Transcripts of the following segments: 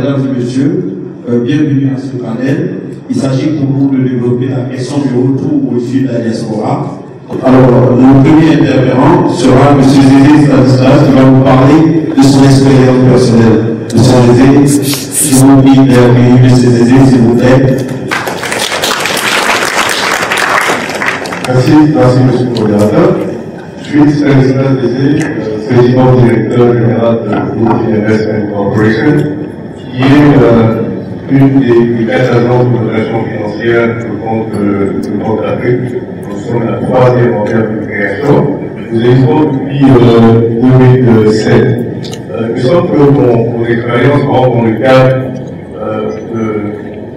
mesdames et messieurs, bienvenue à ce panel. Il s'agit pour nous de développer la question du retour au sud de la diaspora. Alors, mon premier intervenant sera M. Zézé Stanislas qui va vous parler de son expérience personnelle. M. Zézé, je vous prie d'accueillir M. Zézé, s'il vous plaît. Merci, monsieur le modérateur. Je suis Stanislas Zézé, président directeur général de Groupe Investment Corporation, qui est une des 4 agences de notation financière du Banque d'Afrique. Nous sommes la 3e en termes de création. Nous existons depuis 2007. Il semble que mon expérience rentre dans le cadre de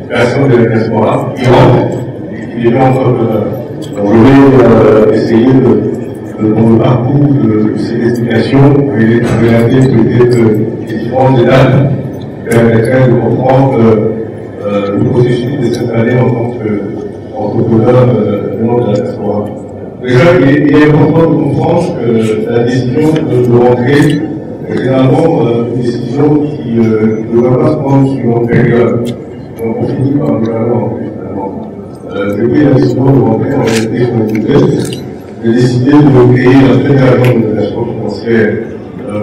création de la diaspora qui rentre et qui est entrepreneur. Donc, je vais essayer dans le parcours de ces explications, relater peut-être les différentes étapes qui permettraient de comprendre le processus de cette année en tant qu'entrepreneur du monde de la diaspora. Déjà, il est important de comprendre que la décision de rentrer est généralement une décision qui ne va pas se prendre sur une période. Donc, on finit par le rentrer finalement. Depuis la décision de rentrer en réalité sur une tête, j'ai décidé de créer la première agence de notation financière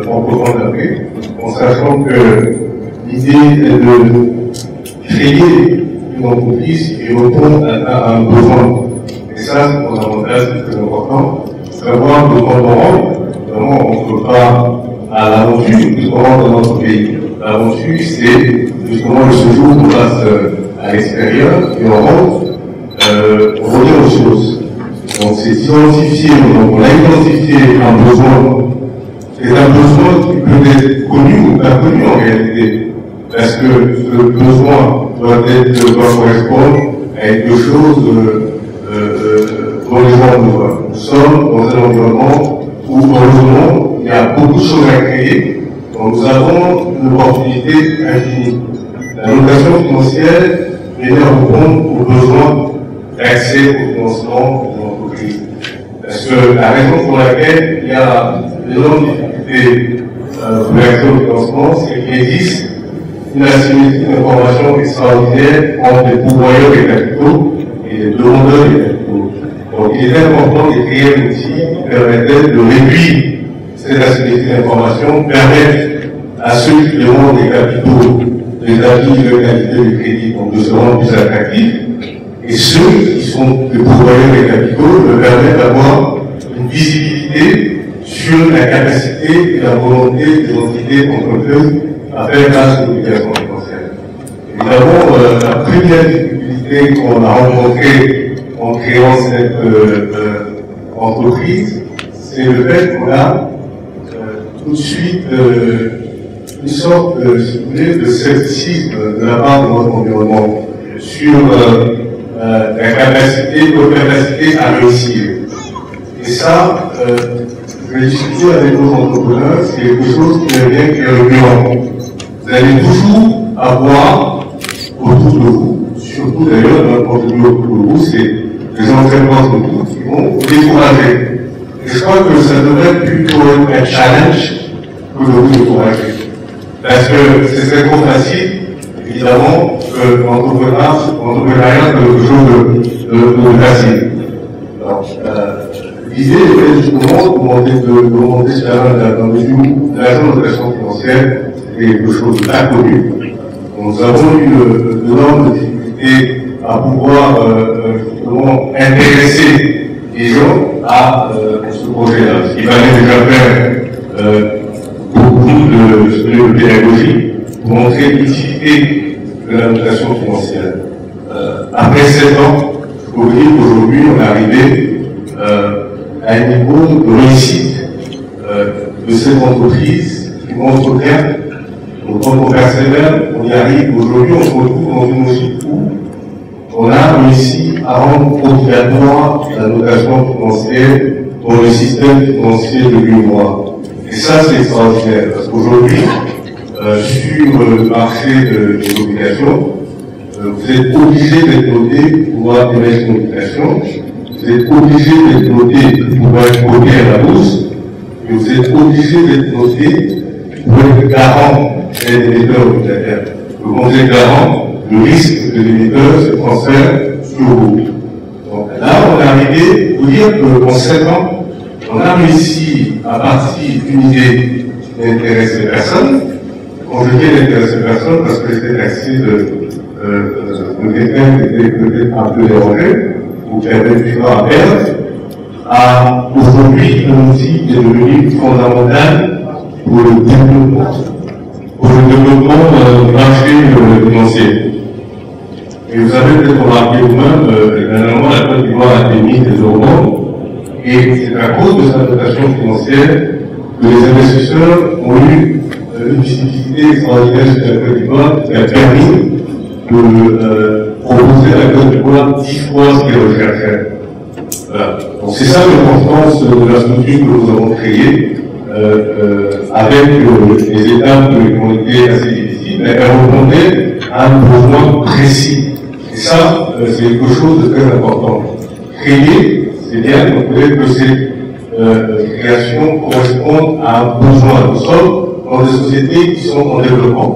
francophone d'Afrique, en sachant que l'idée est de créer une entreprise qui répond à un besoin. Et ça, c'est fondamental, c'est très important. Savoir besoin de rendre, vraiment, on ne peut pas à l'aventure, puisqu'on rentre dans notre pays. L'aventure, c'est justement le séjour qu'on passe à l'extérieur, et on rentre, on revient aux choses. Donc c'est identifié, donc on a identifié un besoin. C'est un besoin qui peut être connu ou pas connu en réalité. Parce que ce besoin doit correspondre à quelque chose dont les gens ont besoin. Nous sommes dans un environnement où, heureusement, il y a beaucoup de choses à créer. Donc nous avons une opportunité infinie. La notation financière vient répondre aux besoins d'accès au financement de l'entreprise. Parce que la raison pour laquelle il y a d'énormes difficultés pour l'accès au financement, c'est qu'il existe une asymétrie d'information extraordinaire entre les pourvoyeurs des capitaux et les demandeurs des capitaux. Donc il est important de créer un outil qui permettait de réduire cette asymétrie d'information, permettre à ceux qui demandent des capitaux d'établir leur qualité de crédit, donc de se rendre plus attractifs, et ceux qui sont les pourvoyeurs des capitaux me permettent d'avoir une visibilité sur la capacité et la volonté des entités entreprises à faire face aux obligations financières. Évidemment, la première difficulté qu'on a rencontrée en créant cette entreprise, c'est le fait qu'on a tout de suite une sorte, si vous voulez, de scepticisme de la part de notre environnement sur la capacité, notre capacité à réussir. Et ça, je vais discuter avec nos entrepreneurs, c'est quelque chose qui revient, qui est récurrent. Vous allez toujours avoir autour de vous, surtout d'ailleurs dans le portfolio autour de vous, c'est les entraînements de vous qui vont vous décourager. Et je crois que ça devrait plutôt être un challenge que de vous décourager. Parce que c'est trop facile, évidemment, que l'entrepreneuriat est quelque chose de facile. Alors, l'idée était justement de remonter sur la mesure où l'agence de notation financière est quelque chose d'inconnu. Nous avons eu d'énormes difficultés à pouvoir justement intéresser les gens à ce projet-là. Il fallait déjà faire beaucoup de pédagogie pour montrer l'utilité de la notation financière. Après 7 ans, je peux vous dire qu'aujourd'hui, on est arrivé à un niveau de réussite de cette entreprise qui montre bien. Donc quand on persévère, on y arrive. Aujourd'hui, on se retrouve dans une logique où on a réussi à rendre obligatoire la notation financière dans le système financier de l'UEMOA. Et ça, c'est extraordinaire, parce qu'aujourd'hui, sur le marché des obligations, vous êtes obligé d'être noté pour pouvoir émettre une obligation, vous êtes obligé d'être noté pour pouvoir être coté à la bourse, et vous êtes obligé d'être noté pour être garant des émetteurs obligataires. le conseil garant le risque que l'émetteur se transfère sur vous. Donc là, on est arrivé, vous dire qu'en 7 ans, on a réussi à partir d'une idée d'intéresser personne. Quand je dis d'intéresser personne, parce que c'était taxé de quelqu'un qui était peut-être un peu dérangé, ou qui avait du temps à perdre, à aujourd'hui un outil qui est devenu fondamental pour le développement du marché financier. Et vous avez peut-être remarqué vous-même, dernièrement, la Côte d'Ivoire a été mise des euros, et c'est à cause de sa dotation financière que les investisseurs ont eu une visibilité extraordinaire sur la Côte d'Ivoire qui a permis de proposer à la Côte d'Ivoire 10 fois ce qu'elle recherchait. Voilà. Donc c'est ça l'importance de la structure que nous avons créée, avec les étapes qui ont été assez difficiles, mais elles répondaient à un besoin précis. Et ça, c'est quelque chose de très important. Créer, c'est bien, donc peut-être que ces créations correspondent à un besoin. Nous sommes dans des sociétés qui sont en développement.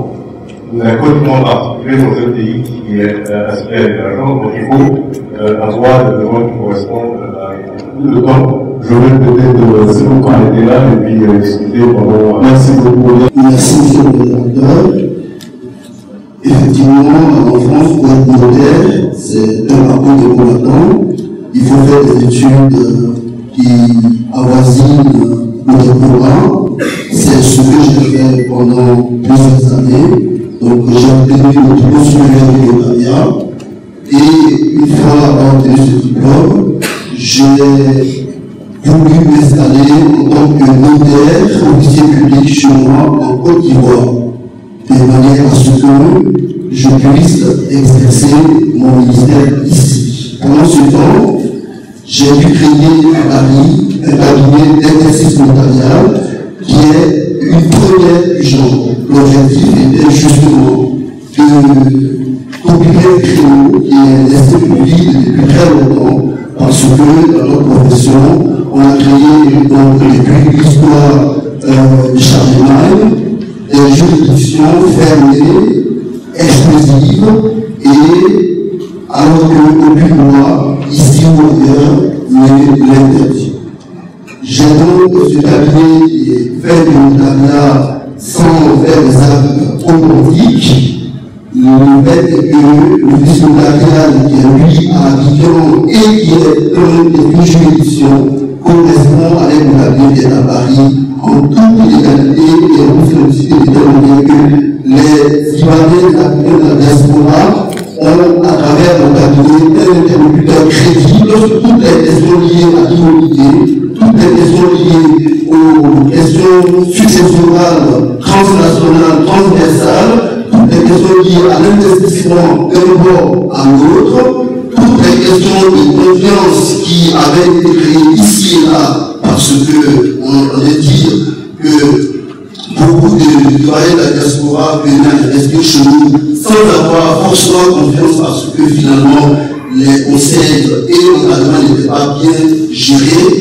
Nous n'accompagnons en particulier dans un pays qui est aspect émergent, donc il faut avoir des besoins qui correspondent à le temps. Je vais peut-être, c'est beaucoup arrêter là et puis discuter pendant. Merci beaucoup. Merci, monsieur le directeur. Effectivement, en France, pour être modèle, c'est un parcours de combattant. Il faut faire des études qui avoisinent le doctorat. C'est ce que j'ai fait pendant plusieurs années. Donc, j'ai obtenu le diplôme supérieur de volontariat. Et une fois avoir obtenu ce diplôme, j'ai voulu m'installer en tant que notaire, officier public chez moi en Côte d'Ivoire, de manière à ce que je puisse exercer mon ministère ici. Pendant ce temps, j'ai dû créer à Paris un cabinet d'exercice notarial qui est une première du genre. L'objectif était justement de compiler un créneau qui est resté public depuis très longtemps, parce que dans notre profession, on a créé donc depuis l'histoire de Charlemagne des juridictions fermées, exclusives, et alors qu'aucune loi, ici ou ailleurs, ne l'interdit. J'ai donc ce cabinet qui est fait du notariat sans faire des actes authentiques. Le fait est que le vice notarial qui est lui à Abidjan et qui est un des deux juridictions correspond à l'établi qui est à Paris en toute légalité et en félicité de démontrer que les Ivoiriens de la diaspora ont à travers le cabinet un interlocuteur crédible sur toutes les questions liées à l'immobilier, toutes les questions liées aux questions successorales, transnationales, transversales, toutes les questions liées à l'investissement d'un bord à l'autre, toutes les questions de confiance qui avaient été créées ici et là, parce que on entendait dire que beaucoup de citoyens de la diaspora venaient investir chez nous sans avoir forcément confiance, parce que finalement les conseils et l'encadrement n'étaient pas bien gérés.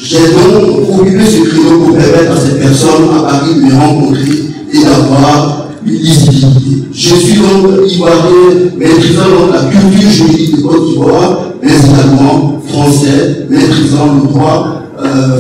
J'ai donc occupé ce créneau pour permettre à ces personnes à Paris de me rencontrer et d'avoir une visibilité. Je suis donc ivoirien, maîtrisant donc la culture juridique de Côte d'Ivoire, mais également français, maîtrisant le droit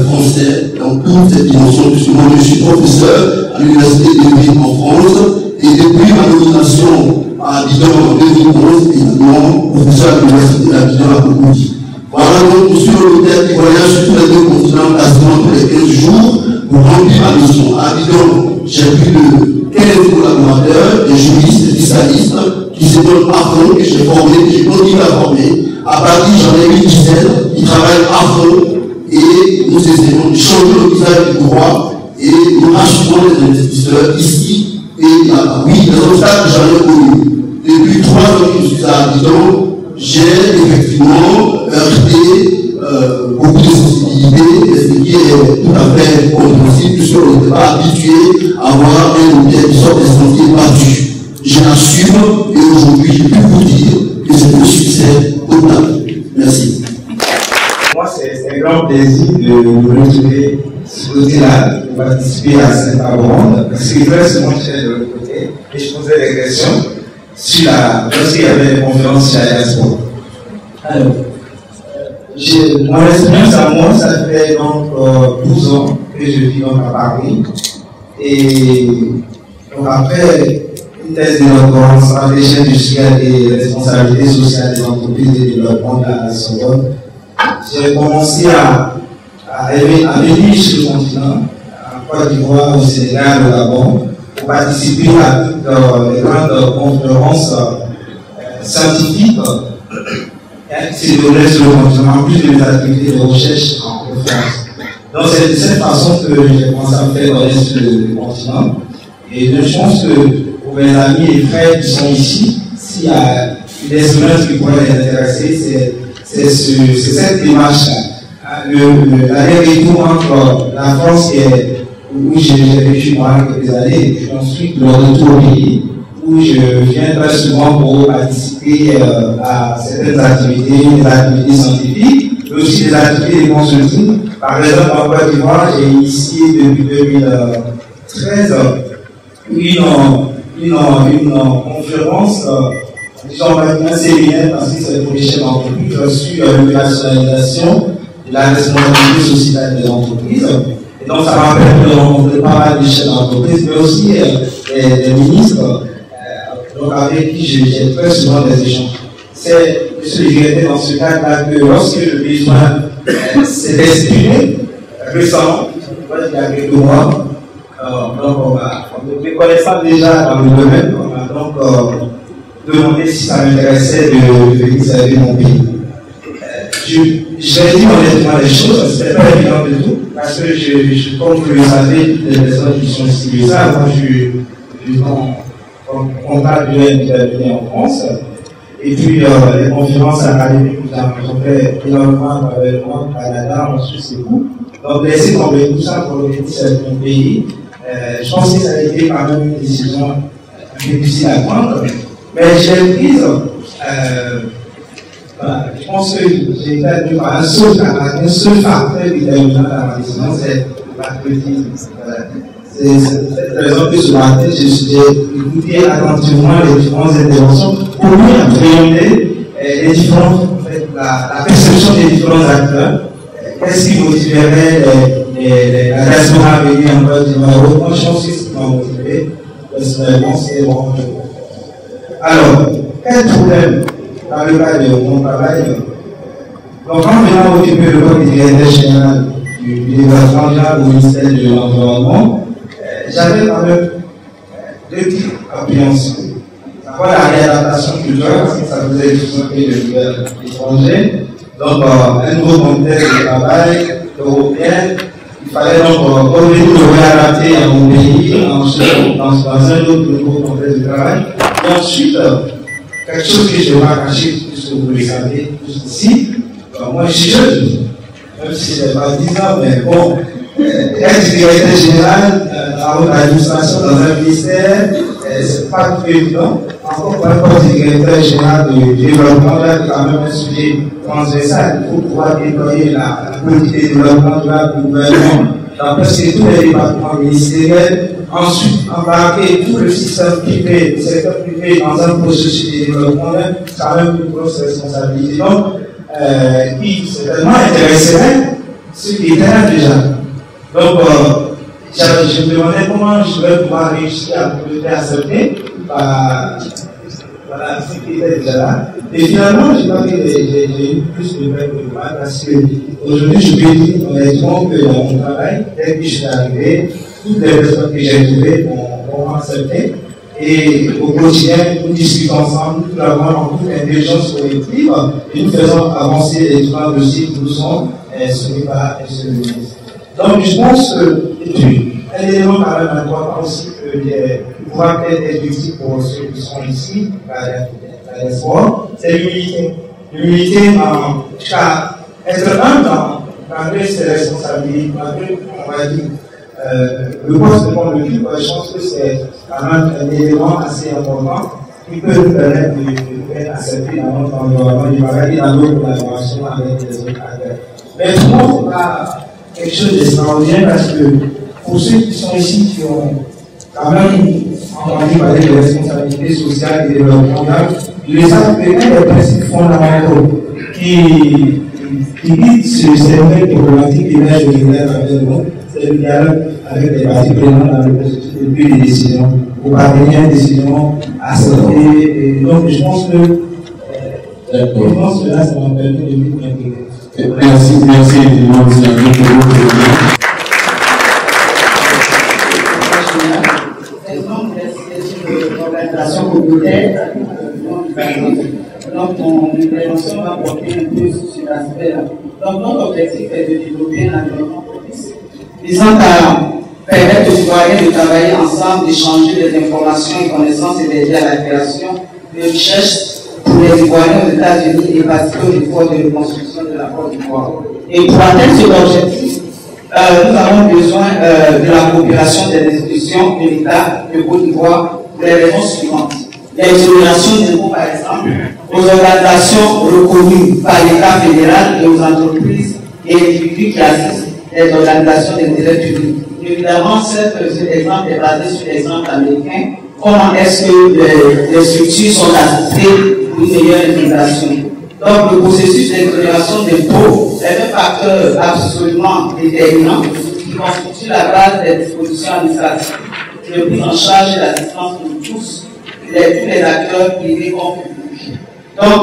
français dans toutes ces dimensions. Justement, je suis professeur à l'Université de Lille en France, et depuis ma nomination à Abidjan en 2011, également professeur à l'Université d'Abidjan à Cocody. Voilà donc, monsieur le notaire qui voyage sur tous les deux continents quasiment tous les 15 jours pour remplir ma mission. À Abidjan, j'ai plus de 15 collaborateurs, des juristes, des fiscalistes qui se donnent à fond, que j'ai formé, que j'ai continué à former. À Paris, j'en ai une dizaine qui travaillent à fond et nous essayons de changer le visage du droit et nous rassurons les investisseurs ici et là. Oui, les obstacles, j'en ai connus. Depuis 3 ans que je suis à Abidjan, j'ai effectivement heurté beaucoup de sensibilités, ce qui est tout à fait compréhensible, puisqu'on n'était pas habitué à avoir un notaire qui sort des sentiers battus. Je l'assume et aujourd'hui, je peux vous dire que c'est un succès total. Merci. Moi, c'est un grand plaisir de me retrouver ce côté-là, de participer à cette table ronde, parce qu'il reste mon chef de l'autre côté, et je posais des questions. lorsqu'il y avait des conférences sur la diaspora. Alors, mon expérience à moi, ça fait donc 12 ans que je vis donc à Paris. Et donc après une thèse de doctorat en stratégie industrielle et responsabilité sociale des entreprises et développement de la Sorbonne, j'ai commencé à venir sur le continent, en Côte d'Ivoire, au Sénégal, au Gabon, pour participer à toutes les grandes conférences scientifiques qui se déroulaient sur le continent, en plus de mes activités de recherche en conférence. Donc c'est de cette façon que j'ai commencé à me faire connaître sur le continent. Et je pense que pour mes amis et frères qui sont ici, s'il y a une expérience qui pourrait les intéresser, c'est cette démarche-là. L'aller-retour entre la France où j'ai vécu pendant quelques années, et ensuite le retour au pays, où je viens très souvent pour participer à certaines activités, des activités scientifiques, mais aussi des activités de consulting. Par exemple, en Côte d'Ivoire, j'ai initié depuis 2013 une conférence, disons un séminaire, parce que c'est le premier chef d'entreprise sur l'opérationnalisation de la responsabilité sociétale des entreprises. Et donc, ça m'a permis de rencontrer pas mal de chefs d'entreprise, mais aussi des ministres, donc avec qui j'ai très souvent des échanges. C'est M. Ligreté dans ce cadre-là que lorsque le besoin s'est exprimé récemment, il y a quelques mois, donc on me connaissant déjà dans le domaine, on m'a donc demandé si ça m'intéressait de venir servir mon pays. J'ai dit honnêtement les choses, ce n'était pas évident du tout, parce que comme vous le savez, les personnes qui sont ici, moi je suis en contact de en France. Et puis les conférences académiques, nous fait énormément avec moi, au Canada, en Suisse et tout. Donc laisser tomber tout ça pour le servir mon pays, je pense que ça a été quand même une décision un peu difficile à prendre. Mais j'ai prise, je pense que j'ai été admis par un seul facteur déterminant dans ma décision, c'est la politique. C'est cette raison que ce matin, j'ai écouté attentivement les différentes interventions pour mieux appréhender les différentes, en fait, la perception des différents acteurs. Qu'est-ce qui motiverait la diaspora à venir en Côte d'Ivoire? Moi, je pense que ce qui m'a motivé, personnellement, c'est vraiment. Alors, quel problème dans le cadre de mon travail? Donc, quand je vais occuper le poste de directeur général du développement durable au ministère de l'Environnement, j'avais quand même deux types d'appréhension. D'abord la réadaptation culturelle, parce que ça faisait discuter de nouvelles étrangers. Donc, un nouveau contexte de travail européen, il fallait donc revenir me réadapter à mon pays, dans un autre nouveau contexte de travail. Et ensuite, quelque chose que je vais pas cacher, puisque vous le savez tous ici, moi je suis jeune, même si ce n'est pas 10 ans, mais bon. Être directeur général dans l'administration dans un ministère, c'est pas tout évident. Encore pour un poste de directeur général de développement, là, c'est quand même un sujet transversal. Il faut pouvoir déployer la politique de développement du gouvernement dans presque tous les départements ministériels. Ensuite, embarquer tout le système privé, le secteur privé dans un processus de développement, c'est quand même une grosse responsabilité. Donc, qui certainement intéresserait ceux qui étaient là déjà. Donc, je me demandais comment je vais pouvoir réussir à me faire accepter par ce qui était déjà là. Et finalement, je crois que j'ai eu plus de peine que de mal parce qu'aujourd'hui, je peux dire honnêtement que dans mon travail, dès que je suis arrivé, toutes les personnes que j'ai trouvées m'ont accepté. Et au quotidien, nous discutons ensemble, nous travaillons en toute intelligence collective et nous faisons avancer les différents dossiers que nous sommes sur les pas et sur le ministre. Donc, je pense que, et puis, un élément quand même important aussi que pouvoir être utile pour ceux qui sont ici, à l'espoir, c'est l'humilité. L'humilité, en tout cas, être humble malgré ses responsabilités, malgré, on va dire, le poste de mon occupe, je pense que c'est quand même un élément assez important qui peut nous permettre de être acceptés dans notre environnement du travail et dans nos collaborations avec les autres acteurs. Mais pour moi, ce n'est pas quelque chose d'extraordinaire parce que pour ceux qui sont ici, qui ont quand même on parler de responsabilité sociale et de développement durable. Le SAP est un des principes fondamentaux qui guide ces nouvelles problématiques qui émergent au niveau de c'est le dialogue avec les parties prenantes dans le processus de prise de décision, pour parvenir à une décision acceptée. Donc, je pense que là, ça m'a permis de mieux m'intégrer. Merci évidemment, M. C'est une organisation communautaire. Donc, mon intervention va porter un peu sur cet aspect-là. Donc, notre objectif est de développer un environnement propice visant à permettre aux citoyens de travailler ensemble, d'échanger des informations et connaissances et d'aider à la création de richesses pour les Ivoiriens aux États-Unis et participer aux efforts de reconstruction de la Côte d'Ivoire. Et pour atteindre cet objectif, nous avons besoin de la coopération des institutions de l'État de Côte d'Ivoire pour les raisons suivantes. L'exonération d'impôts, par exemple, aux organisations reconnues par l'État fédéral et aux entreprises et individus qui assistent les organisations d'intérêt public. Évidemment, cet exemple est basé sur l'exemple américain. Comment est-ce que les structures sont assistées pour une meilleure intégration? Donc, le processus d'exonération d'impôts est un facteur absolument déterminant qui constitue la base des dispositions administratives de prise en charge et l'assistance de tous les acteurs privés comme publics. Donc,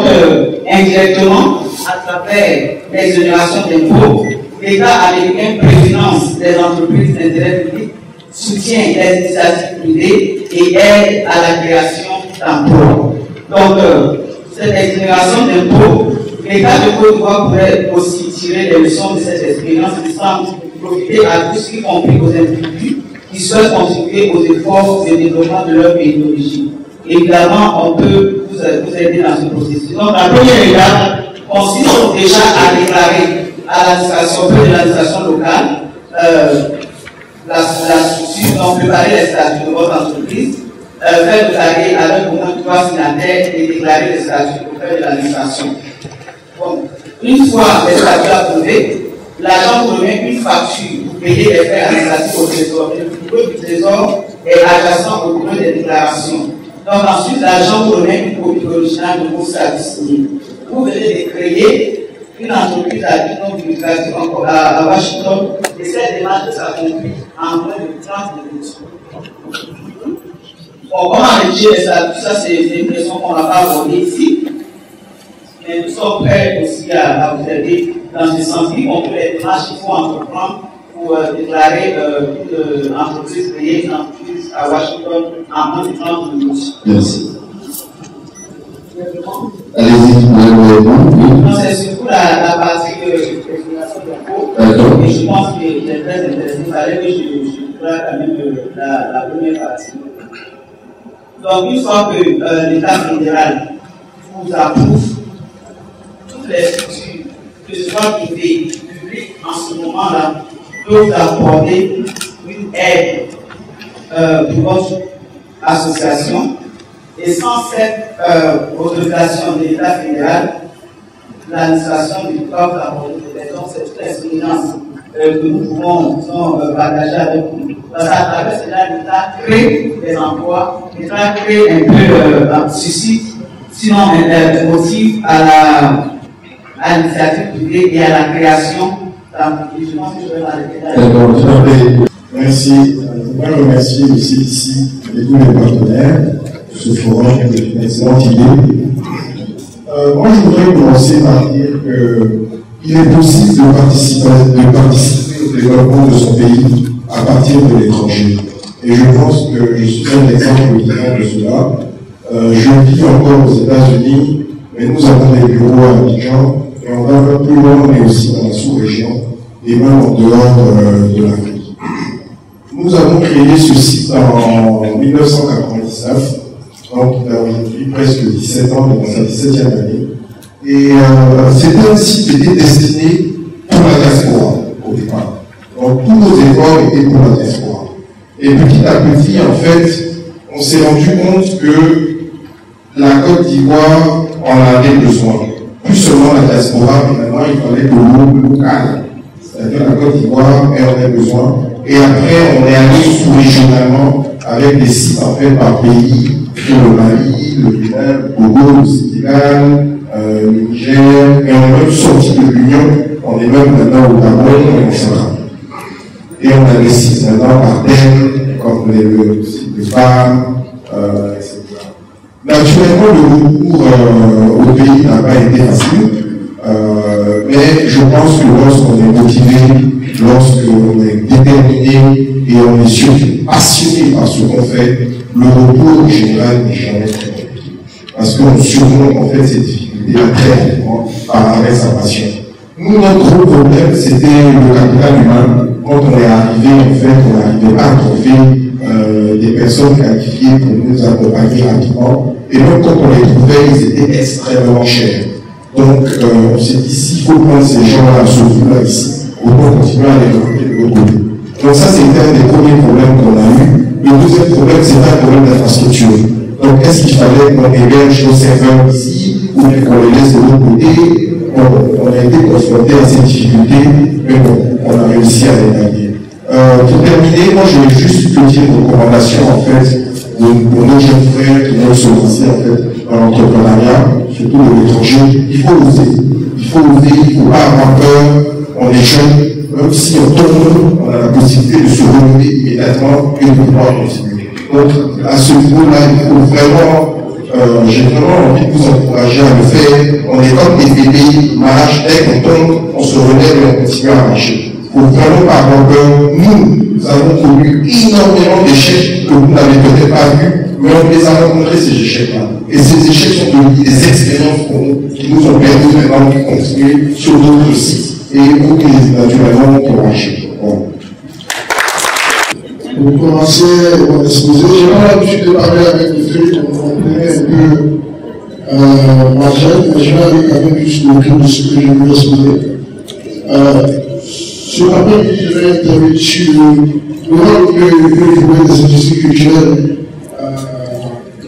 indirectement, à travers l'exonération d'impôts, l'État américain préfinance les entreprises d'intérêt public, soutient les initiatives privées et aide à la création d'emplois. Donc, cette exonération d'impôts, l'État de Côte d'Ivoire pourrait aussi tirer les leçons de cette expérience qui semble profiter à tous, y compris aux individus qui souhaitent contribuer aux efforts de développement de leur pays d'origine. Évidemment, on peut vous aider dans ce processus. Donc, la première étape consiste déjà à déclarer à l'administration locale la structure, donc préparer les statuts de votre entreprise, faire déclarer avec au moins 3 signataires et déclarer les statuts auprès de l'administration. Bon. Une fois les statuts approuvés, l'agent vous remet une facture pour payer les frais administratifs au trésor. Le bureau du trésor est adjacent au bureau des déclarations. Donc ensuite, l'agent vous remet une copie originale de vos statuts signés. Vous venez de créer une entreprise à but non lucratif à Washington et cette démarche s'accomplit en moins de 30 minutes. Bon, comment rédiger les statuts? Ça, c'est une question qu'on n'a pas abordée ici. Mais nous sommes prêts aussi à vous aider dans ce sens, y compris les démarches qu'il faut entreprendre pour déclarer une entreprise créée, une entreprise à Washington en moins de 30 minutes. Merci. Allez-y, non, c'est surtout la partie de l'explication d'impôt. Et je pense qu'il est très intéressant. Il fallait que je vois quand même la première partie. Donc, une fois que l'État fédéral vous approuve, toutes les structures, que ce soit privées, publiques, en ce moment-là, peuvent apporter une aide pour votre association. Et sans cette autorisation de l'État fédéral, l'administration du corps apporter des raisons, c'est toute l'expérience que nous pouvons partager avec vous. Parce qu'à travers cela, l'État crée des emplois, l'État crée un peu suscite, sinon motive à l'initiative privée et à la création d'entreprises. Je pense que je vais m'arrêter là. Merci. Je voudrais remercier aussi ici et tous les partenaires de ce forum, c'est une excellente idée. Moi, je voudrais commencer par dire qu'il est possible de participer au développement de son pays à partir de l'étranger. Et je pense que je suis un exemple vivant de cela. Je vis encore aux États-Unis, mais nous avons des bureaux à Abidjan, et on va un peu plus loin, mais aussi dans la sous-région, et même en dehors de l'Afrique. Nous avons créé ce site en 1999, donc il a aujourd'hui presque 17 ans, dans sa 17e année. Et c'était un site qui était destiné pour la diaspora au départ. Donc tous nos efforts étaient pour la diaspora. Et petit à petit, en fait, on s'est rendu compte que la Côte d'Ivoire en avait besoin. Plus seulement la diaspora, mais maintenant il fallait que l'eau local, c'est-à-dire la Côte d'Ivoire, en avait besoin. Et après, on est allé sous-régionalement avec des sites en fait par pays, le Mali, le Bénin, le Togo, le Sénégal, le Niger, et on est même sorti de l'Union, on est même maintenant au Gabon et au Central. Et on a des sites maintenant par thème, comme le site de femmes, etc. Naturellement, le recours au pays n'a pas été facile, mais je pense que lorsqu'on est motivé, lorsqu'on est déterminé et on est surtout passionné par ce qu'on fait, le recours en général n'est jamais très compliqué. Parce qu'on surmonte en fait ces difficultés très rapidement avec sa passion. Nous, notre gros problème, c'était le capital humain. Quand on est arrivé, en fait, on n'arrivait pas à trouver des personnes qualifiées pour nous accompagner rapidement. Et même quand on les trouvait, ils étaient extrêmement chers. Donc, on s'est dit, s'il faut prendre ces gens-là, surtout là, ici, autant continuer à les recruter de l'autre côté. Donc ça, c'était un des premiers problèmes qu'on a eu. Le deuxième problème, c'était un problème d'infrastructure. Donc, est-ce qu'il fallait qu'on héberge nos serveurs ici, ou qu'on les laisse de l'autre côté? On a été confronté à ces difficultés, mais bon, on a réussi à les gagner. Pour terminer, moi, je vais juste une petite recommandation, en fait, pour nos jeunes frères qui veulent se lancer, en fait, dans l'entrepreneuriat, surtout de l'étranger. Il faut oser. Il faut oser, il ne faut pas avoir peur. On est jeune. Même si on tombe, on a la possibilité de se relever immédiatement et de pouvoir continuer. Donc, à ce niveau-là, il faut vraiment, j'ai vraiment envie de vous encourager à le faire. On est comme des bébés qui marchent, dès qu'on tombe, on se relève et on continue à marcher. Il ne faut vraiment pas avoir peur. Nous avons connu énormément d'échecs que vous n'avez peut-être pas vus, mais on les a rencontrés, ces échecs-là. Et ces échecs sont devenus des expériences pour nous, qui nous ont permis maintenant de continuer sur d'autres sites. Et vous qui naturellement pour marcher. Bon. Pour commencer mon exposé, j'ai pas l'habitude de parler avec les filles, on connaît un peu ma chaîne, mais je vais aller quand même juste au cœur de ce que je veux exposer. Ce matin, je vais intervenir sur le rôle que jouent les industries culturelles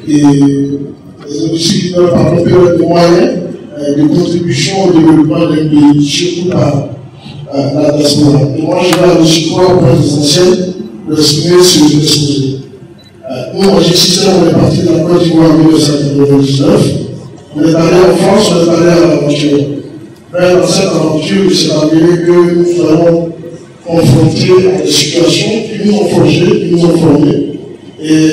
et les industries qui peuvent apporter des moyens de contribution au développement d'un pays, surtout par la diaspora. Et moi, je vais aller sur trois points essentiels pour exprimer ce que je vais exposer. Nous, en G6, on est parti de la Côte d'Ivoire en 1999. On est allé en France, on est allé à l'aventure. Mais dans cette aventure, il s'est avéré que nous allons confronter à des situations qui nous ont forgés, qui nous ont formés. Et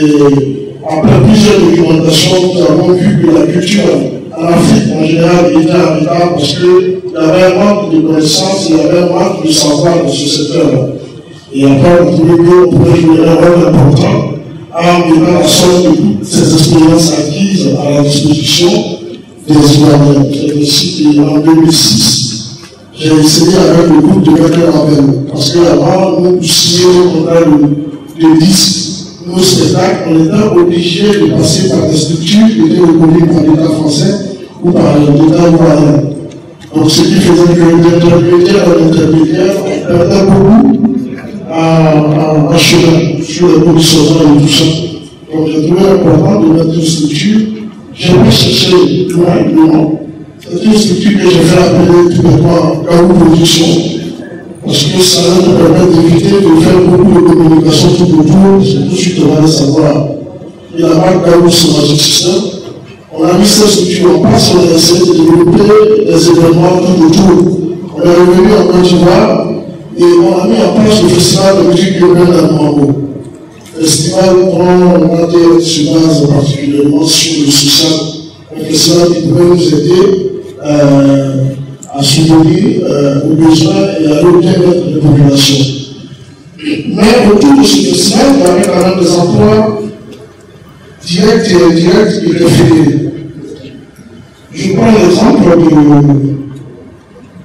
après plusieurs documentations, nous avons vu que la culture en Afrique, en général, était en retard parce qu'il y avait un manque de connaissances, il y avait un manque de savoir dans ce secteur-là. Et après, on trouvait qu'on pouvait jouer un rôle important en mettant la somme de toutes ces expériences acquises à la disposition des Ivoiriens. J'ai cité en 2006, j'ai essayé avec le groupe de Metal Label, parce qu'avant, nous signions le contrat de disques. Nos spectacles, on était obligé de passer par des structures qui étaient reconnues par l'État français ou par l'État ivoirien. Donc, ce qui faisait que l'intermédiaire perdait beaucoup en chemin sur les conditionnements et tout ça. Donc, j'ai trouvé important de mettre une structure. J'ai pas cherché loin. C'est une structure que j'ai fait appeler tout le temps Gaou Production. Parce que ça nous permet d'éviter de faire beaucoup de communication tout autour, c'est tout de suite on va le savoir. Et la marque Gaou, c'est Magic System. On a mis cette structure en place, on a essayé de développer des événements tout autour. On est revenu en Côte d'Ivoire et on a mis en place le festival de musique urbaine à Mouambo. Festival dont on a été sur base particulièrement sur le social. Un festival qui pourrait nous aider à subvenir aux besoins et à l'obtenir des populations. Mais autour de ce festival, il y avait quand même des emplois directs et indirects et référés. Je prends l'exemple de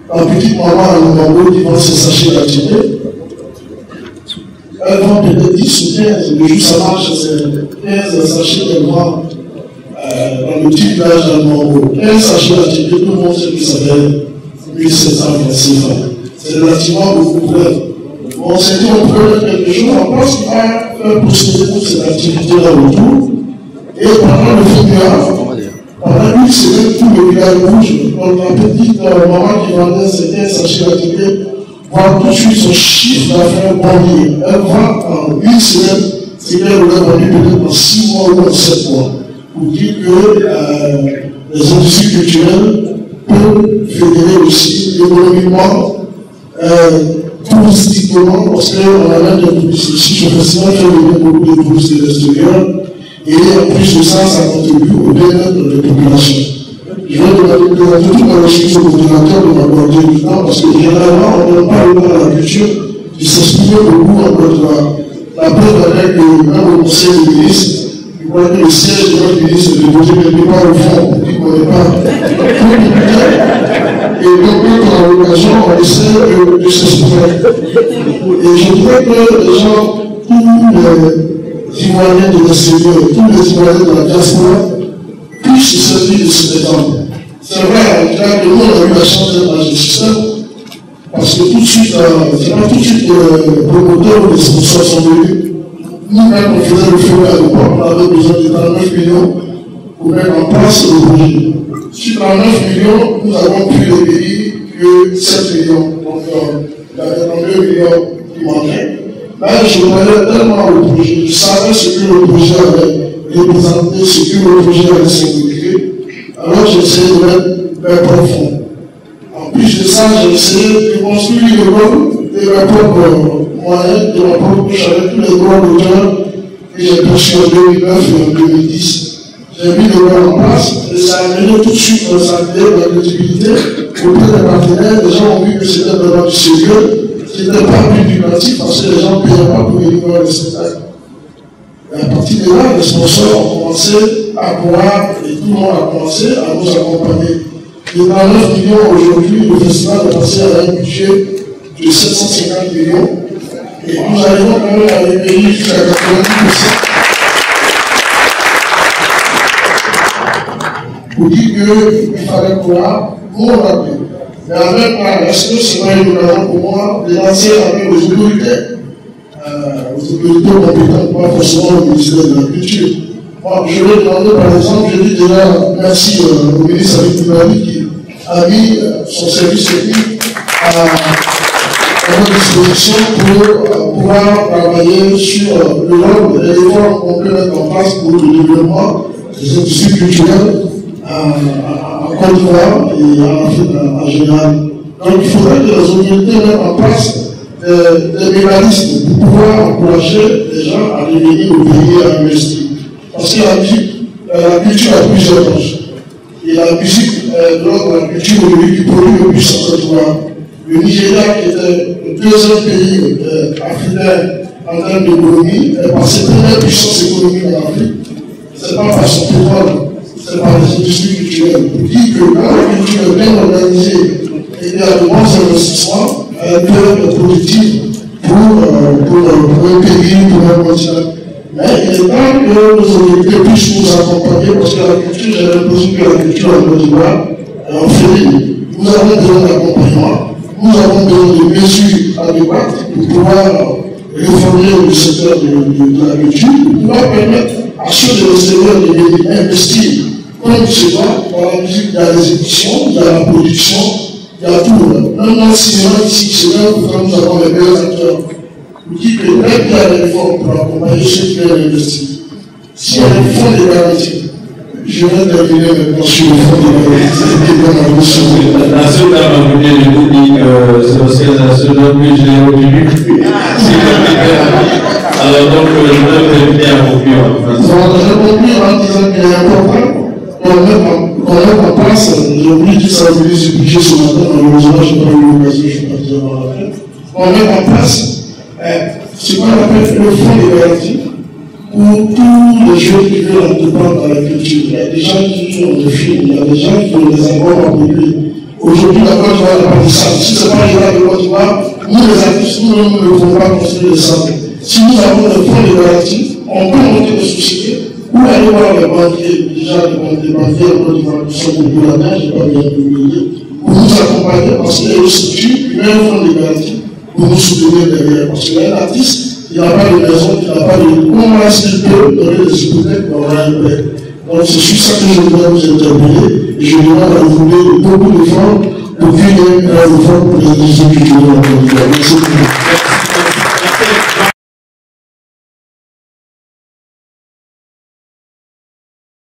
la petite maman à Lumango qui vend ses sachets d'activité. Elle vend peut-être 10 ou 15, le jour ça marche, c'est 15 sachets qu'elle vend dans le petit village à Lumango. 15 sachets d'activité, tout le monde sait que ça fait 1700 francs. C'est relativement beaucoup de problèmes. On s'est dit, on peut mettre quelque chose en place qui va faire procéder toute cette activité-là autour. Et pendant le FIMUA, pendant une semaine, tout le village bouge. Donc la petite maman qui vendait ses 15 sachets d'activité voit tout de suite son chiffre d'affaires bondir. Elle vend en une semaine ses c'est qu'elle vous a vendu peut-être en 6 mois ou en 7 mois, pour dire que les industries culturelles peuvent fédérer aussi économiquement, touristiquement, parce qu'on a même des touristes ici, je fais beaucoup de touristes de l'extérieur, et en plus de ça, ça contribue au bien-être des populations. Je vais demander toute la ressource au coordinateur de m'accorder du temps, parce que généralement, on ne donne pas le temps à la culture de s'exprimer beaucoup en Côte d'Ivoire. La preuve avec même au conseil des ministres, vous voyez que le siège de notre ministre est déposé quelque part au fond, qui ne connaît pas tout le budget. Et donc, quand on a l'occasion, on essaie de s'exprimer. Et je voudrais que les gens, tous les Ivoiriens de l'extérieur, tous les Ivoiriens de la diaspora, puissent se servir de cet exemple. C'est vrai, en tout cas, que nous, on a eu la chance d'être dans le système, parce que tout de suite, c'est pas tout de suite les promoteurs ou les sponsors sont venus. Nous-mêmes, on faisait le feu à l'époque, on avait besoin de 39 millions pour mettre en place le projet. Sur 39 millions, nous avons pu les payer que 7 millions. Donc, il y avait 32 millions qui manquaient. Là, je voyais tellement le projet, je savais ce que le projet avait représenté, ce que le projet avait signifié. Alors, j'ai essayé de mettre mes profond. En plus de ça, j'ai essayé de construire l'école de mes propres moyens, de ma propre bouche, avec tous les droits d'auteur que j'ai reçus en 2009 et en 2010. J'ai mis l'école en place et ça a amené tout de suite ça a créé de la crédibilité auprès des partenaires. Les gens ont vu que c'était vraiment du sérieux, qui n'était pas plus du pratique parce que les gens ne payaient pas pour venir voir les spectacles. Et à partir de là, les sponsors ont commencé à croire et tout le monde a commencé à nous accompagner. Et dans 9 millions aujourd'hui, le festival est passé à un budget de 750 millions. Et nous arrivons quand même à les payer jusqu'à 90%. Pour dire qu'il fallait croire, nous on l'a pris. Mais en même temps, est-ce que ce n'est pas une occasion pour moi de lancer avec les autorités compétentes, pas forcément au ministère de la Culture. Moi, je vais demander par exemple, je dis déjà merci au ministre Abid Boulali qui a mis son service technique à notre disposition pour pouvoir travailler sur le rôle et l'effort qu'on peut mettre en place pour le développement des industries culturelles en Côte d'Ivoire et en Afrique en général. Donc il faudrait que les autorités mettent en place des mécanismes pour pouvoir encourager les gens à revenir au pays et à investir. Parce que la culture a plusieurs branches. Et la musique est l'ordre de la culture aujourd'hui qui produit le plus en Côte d'Ivoire. Le Nigeria, qui était le deuxième pays africain en termes d'économie, est par ses premières puissances économiques en Afrique. Ce n'est pas par son pétrole, c'est par les industries culturelles. Pour dire que quand la culture est bien organisée et il y a de bons investissements, elle peut être productive pour un pays, pour un continent. Mais il est temps que nos autorités puissent nous accompagner parce que la culture, j'ai l'impression que la culture en Côte d'Ivoire est en féline. Nous avons besoin d'accompagnement, nous avons besoin de mesures adéquates pour pouvoir réformer le secteur de la culture, pour pouvoir permettre à ceux de l'extérieur d'investir comme chez toi. Dans la musique, il y a les éditions, il y a la production, il y a tout. Même dans le cinéma ici, c'est là où nous avons les meilleurs acteurs. Vous dites que même qu'il y a des réformes pour accompagner ceux qui veulent investir. S'il y a des fonds de garantie, je vais terminer maintenant sur le fonds de garantie. La seule dame a voulu le dire, c'est parce que la seule dame que j'ai obtenue. Alors donc, je vais inviter à conclure. Je vais conclure en disant qu'il est important qu'on mette en place, j'ai oublié de ça au ministre du budget ce matin, malheureusement, je n'ai pas eu l'occasion, je suis parti avant la fête. On met en place ce qu'on appelle le fonds de garantie pour tous les jeunes qui veulent entreprendre dans la culture. Il y a des gens qui ont des films, il y a des gens qui ont des albums à produire. Aujourd'hui, la Côte d'Ivoire n'a pas de salle. Si ce n'est pas les gens de Côte d'Ivoire, nous les artistes, nous ne pouvons pas construire des salles. Si nous avons des fonds de garantie, on peut monter des sociétés ou aller voir les banquiers, déjà les banquiers en Côte d'Ivoire qui sont beaucoup là-dedans, je n'ai pas bien publié, pour nous accompagner parce qu'il y a une structure qui met un fonds de garantie pour nous soutenir derrière. Parce qu'il y a un artiste, il n'y a pas de maison, il n'y a pas de. Comment est-ce qu'il peut donner des hypothèques pour avoir un prêt? Donc c'est sur ça que je voudrais vous interpeller et je demande à vous donner beaucoup d'efforts pour qu'il y ait un effort pour les industries culturelles en Côte d'Ivoire. Merci beaucoup.